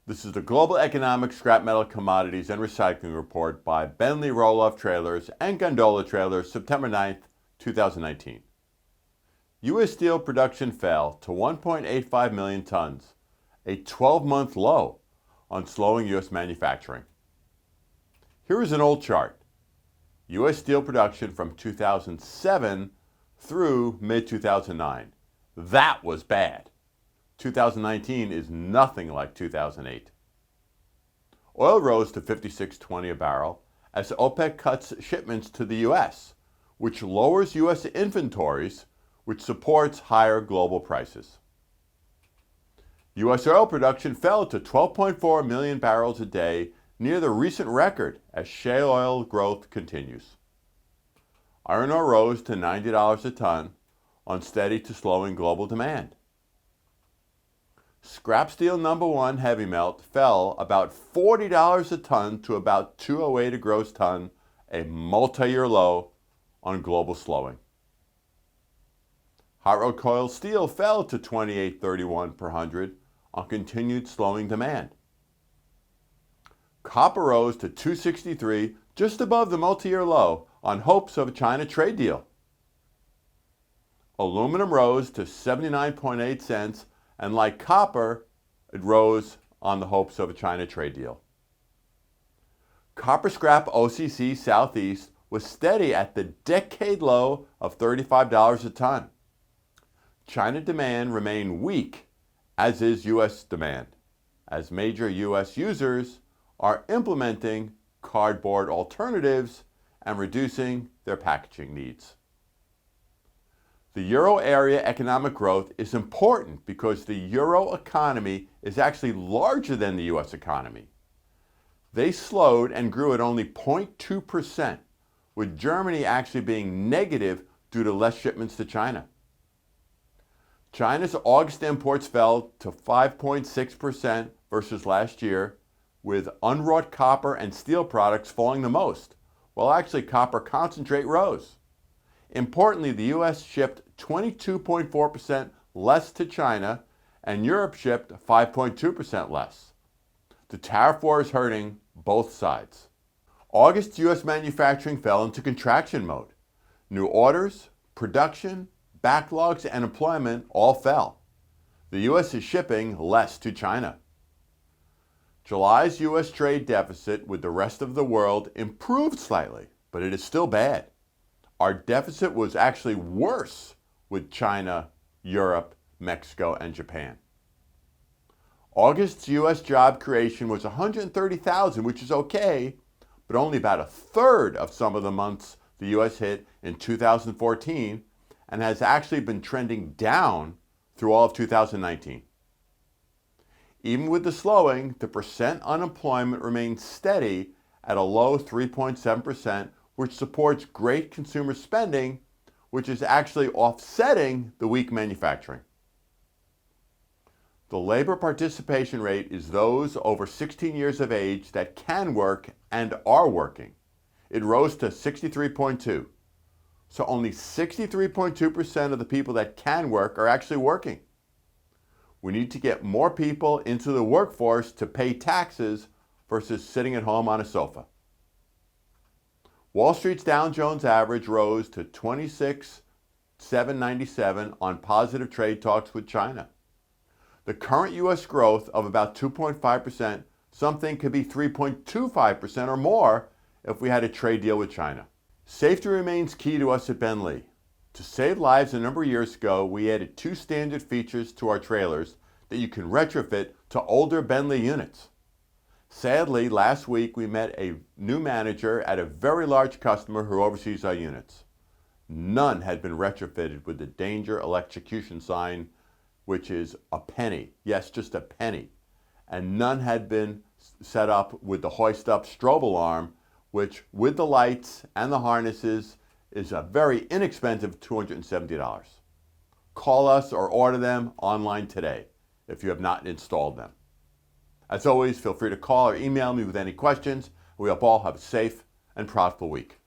This is the Global Economic Scrap Metal Commodities and Recycling Report by BENLEE Roll-Off Trailers and Gondola Trailers, September 9th, 2019. U.S. steel production fell to 1.85 million tons, a 12-month low on slowing U.S. manufacturing. Here is an old chart. U.S. steel production from 2007 through mid-2009. That was bad. 2019 is nothing like 2008. Oil rose to $56.20 a barrel as OPEC cuts shipments to the U.S., which lowers U.S. inventories, which supports higher global prices. U.S. oil production fell to 12.4 million barrels a day, near the recent record as shale oil growth continues. Iron ore rose to $90 a ton on steady to slowing global demand. Scrap steel #1 heavy melt fell about $40 a ton to about $208 a gross ton, a multi-year low on global slowing. Hot rolled coil steel fell to $28.31 per hundred on continued slowing demand. Copper rose to $2.63, just above the multi-year low on hopes of a China trade deal. Aluminum rose to 79.8 cents, and like copper, it rose on the hopes of a China trade deal. Copper scrap OCC Southeast was steady at the decade low of $35 a ton. China demand remained weak, as is U.S. demand, as major U.S. users are implementing cardboard alternatives and reducing their packaging needs. The Euro area economic growth is important because the Euro economy is actually larger than the U.S. economy. They slowed and grew at only 0.2%, with Germany actually being negative due to less shipments to China. China's August imports fell to 5.6% versus last year, with unwrought copper and steel products falling the most, while actually copper concentrate rose. Importantly, the U.S. shipped 22.4% less to China, and Europe shipped 5.2% less. The tariff war is hurting both sides. August's U.S. manufacturing fell into contraction mode. New orders, production, backlogs, and employment all fell. The U.S. is shipping less to China. July's U.S. trade deficit with the rest of the world improved slightly, but it is still bad. Our deficit was actually worse with China, Europe, Mexico, and Japan. August's U.S. job creation was 130,000, which is okay, but only about a third of some of the months the U.S. hit in 2014, and has actually been trending down through all of 2019. Even with the slowing, the percent unemployment remains steady at a low 3.7%, which supports great consumer spending, which is actually offsetting the weak manufacturing. The labor participation rate is those over 16 years of age that can work and are working. It rose to 63.2. So only 63.2% of the people that can work are actually working. We need to get more people into the workforce to pay taxes versus sitting at home on a sofa. Wall Street's Dow Jones average rose to 26,797 on positive trade talks with China. The current U.S. growth of about 2.5%, something could be 3.25% or more if we had a trade deal with China. Safety remains key to us at BENLEE. To save lives a number of years ago, we added 2 standard features to our trailers that you can retrofit to older BENLEE units. Sadly, last week we met a new manager at a very large customer who oversees our units. None had been retrofitted with the danger electrocution sign, which is a penny. Yes, just a penny. And none had been set up with the hoist up strobe alarm, which with the lights and the harnesses is a very inexpensive $270. Call us or order them online today if you have not installed them. As always, feel free to call or email me with any questions. We hope all have a safe and profitable week.